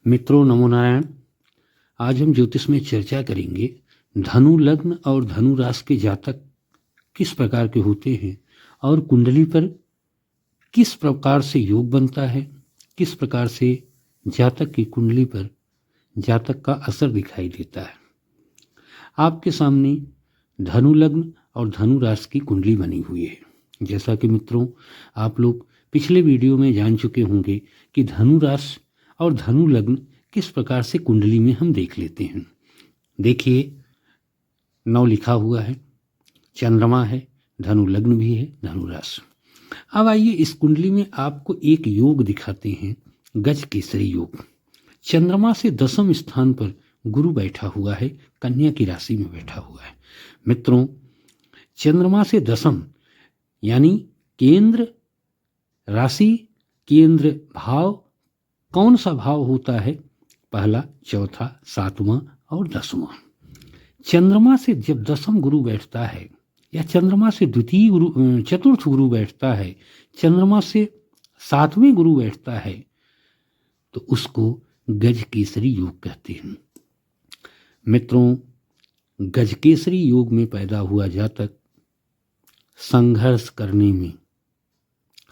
मित्रों नमो नारायण। आज हम ज्योतिष में चर्चा करेंगे धनु लग्न और धनु राशि के जातक किस प्रकार के होते हैं और कुंडली पर किस प्रकार से योग बनता है, किस प्रकार से जातक की कुंडली पर जातक का असर दिखाई देता है। आपके सामने धनु लग्न और धनु राशि की कुंडली बनी हुई है। जैसा कि मित्रों आप लोग पिछले वीडियो में जान चुके होंगे कि धनु राशि और धनु लग्न किस प्रकार से कुंडली में हम देख लेते हैं। देखिए 9 लिखा हुआ है, चंद्रमा है, धनु लग्न भी है, धनु राशि। अब आइए इस कुंडली में आपको एक योग दिखाते हैं, गज केसरी योग। चंद्रमा से 10वें स्थान पर गुरु बैठा हुआ है, कन्या की राशि में बैठा हुआ है। मित्रों चंद्रमा से 10वें यानी केंद्र राशि, केंद्र भाव कौन सा भाव होता है? पहला, चौथा, 7वां और 10वां। चंद्रमा से जब 10वें गुरु बैठता है या चंद्रमा से चतुर्थ गुरु बैठता है, चंद्रमा से 7वें गुरु बैठता है तो उसको गज केसरी योग कहते हैं। मित्रों गज केसरी योग में पैदा हुआ जातक संघर्ष करने में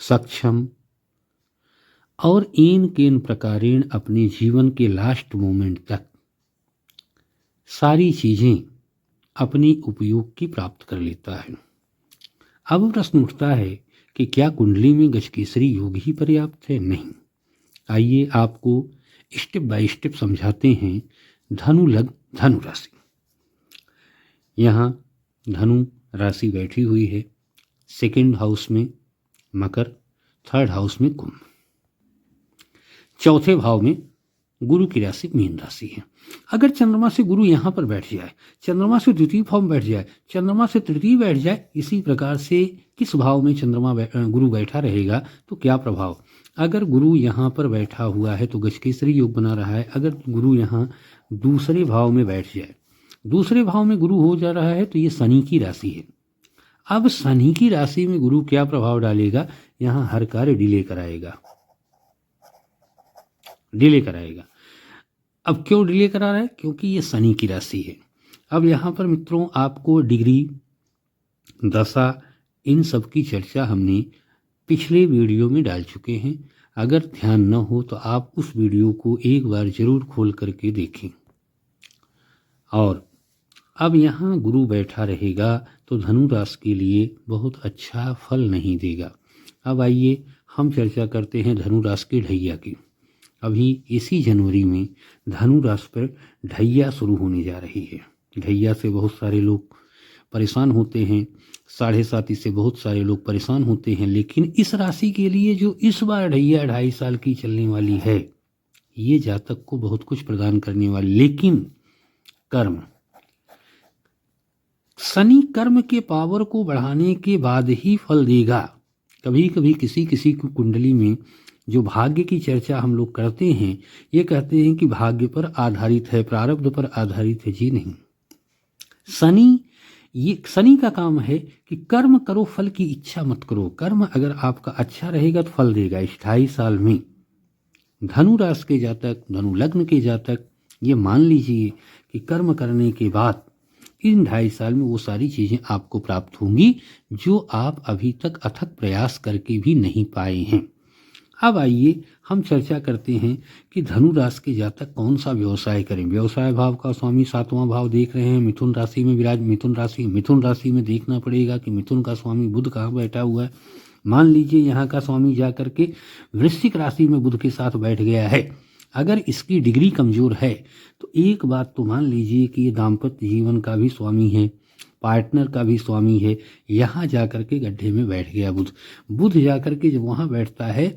सक्षम और इन केन प्रकारेण अपने जीवन के लास्ट मोमेंट तक सारी चीजें अपनी उपयोग की प्राप्त कर लेता है। अब प्रश्न उठता है कि क्या कुंडली में गजकेसरी योग ही पर्याप्त है? नहीं। आइए आपको स्टेप बाय स्टेप समझाते हैं। धनु लग्न धनु राशि, यहाँ धनु राशि बैठी हुई है, 2nd हाउस में मकर, 3rd हाउस में कुंभ, 4थे भाव में गुरु की राशि मीन राशि है। अगर चंद्रमा से गुरु यहाँ पर बैठ जाए, चंद्रमा से 2य भाव में बैठ जाए, चंद्रमा से 3य बैठ जाए, इसी प्रकार से किस भाव में गुरु बैठा रहेगा तो क्या प्रभाव? अगर गुरु यहाँ पर बैठा हुआ है तो गजकेसरी योग बना रहा है। अगर गुरु यहाँ 2रे भाव में बैठ जाए, 2रे भाव में गुरु हो जा रहा है तो ये शनि की राशि है। अब शनि की राशि में गुरु क्या प्रभाव डालेगा? यहाँ हर कार्य डिले कराएगा। अब क्यों डिले करा रहा है? क्योंकि ये शनि की राशि है। अब यहाँ पर मित्रों आपको डिग्री, दशा, इन सब की चर्चा हमने पिछले वीडियो में डाल चुके हैं। अगर ध्यान न हो तो आप उस वीडियो को एक बार जरूर खोल करके देखें। और अब यहाँ गुरु बैठा रहेगा तो धनु राशि के लिए बहुत अच्छा फल नहीं देगा। अब आइए हम चर्चा करते हैं धनु राशि की ढैया की। अभी इसी जनवरी में धनु राशि पर ढैया शुरू होने जा रही है। ढैया से बहुत सारे लोग परेशान होते हैं, 7.5 से बहुत सारे लोग परेशान होते हैं। लेकिन इस राशि के लिए जो इस बार ढैया 2.5 साल की चलने वाली है, ये जातक को बहुत कुछ प्रदान करने वाली, लेकिन कर्म, शनि कर्म के पावर को बढ़ाने के बाद ही फल देगा। कभी कभी किसी की कुंडली में जो भाग्य की चर्चा हम लोग करते हैं, ये कहते हैं कि भाग्य पर आधारित है, प्रारब्ध पर आधारित है। जी नहीं, शनि का काम है कि कर्म करो, फल की इच्छा मत करो। कर्म अगर आपका अच्छा रहेगा तो फल देगा। इस 2.5 साल में धनु राशि के जातक, धनु लग्न के जातक, ये मान लीजिए कि कर्म करने के बाद इन 2.5 साल में वो सारी चीजें आपको प्राप्त होंगी जो आप अभी तक अथक प्रयास करके भी नहीं पाए हैं। अब आइए हम चर्चा करते हैं कि धनु राशि के जातक कौन सा व्यवसाय करें। व्यवसाय भाव का स्वामी 7वां भाव देख रहे हैं, मिथुन राशि में विराज, मिथुन राशि में देखना पड़ेगा कि मिथुन का स्वामी बुध कहाँ बैठा हुआ है। मान लीजिए यहाँ का स्वामी जा करके वृश्चिक राशि में बुध के साथ बैठ गया है। अगर इसकी डिग्री कमजोर है तो एक बात तो मान लीजिए कि ये दाम्पत्य जीवन का भी स्वामी है, पार्टनर का भी स्वामी है। यहाँ जा करके गड्ढे में बैठ गया बुध जा करके जब वहाँ बैठता है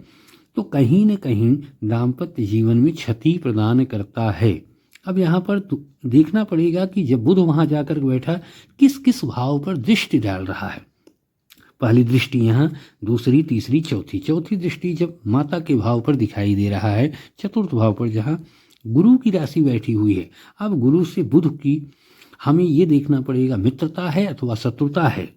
तो कहीं न कहीं दाम्पत्य जीवन में क्षति प्रदान करता है। अब यहाँ पर देखना पड़ेगा कि जब बुध वहाँ जाकर बैठा किस किस भाव पर दृष्टि डाल रहा है। पहली दृष्टि यहाँ, दूसरी, तीसरी, चौथी दृष्टि जब माता के भाव पर दिखाई दे रहा है, 4th भाव पर जहाँ गुरु की राशि बैठी हुई है। अब गुरु से बुध की हमें ये देखना पड़ेगा मित्रता है अथवा शत्रुता है,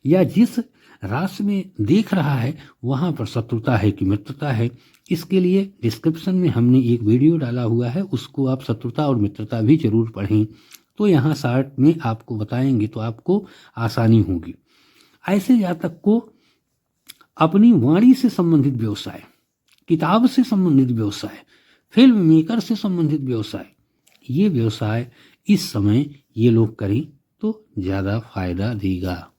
या जिस राशि में देख रहा है वहाँ पर शत्रुता है कि मित्रता है। इसके लिए डिस्क्रिप्शन में हमने एक वीडियो डाला हुआ है, उसको आप शत्रुता और मित्रता भी जरूर पढ़ें। तो यहाँ शार्ट में आपको बताएंगे तो आपको आसानी होगी। ऐसे जातक को अपनी वाणी से संबंधित व्यवसाय, किताब से संबंधित व्यवसाय, फिल्म मेकर से संबंधित व्यवसाय, ये व्यवसाय इस समय ये लोग करें तो ज़्यादा फायदा देगा।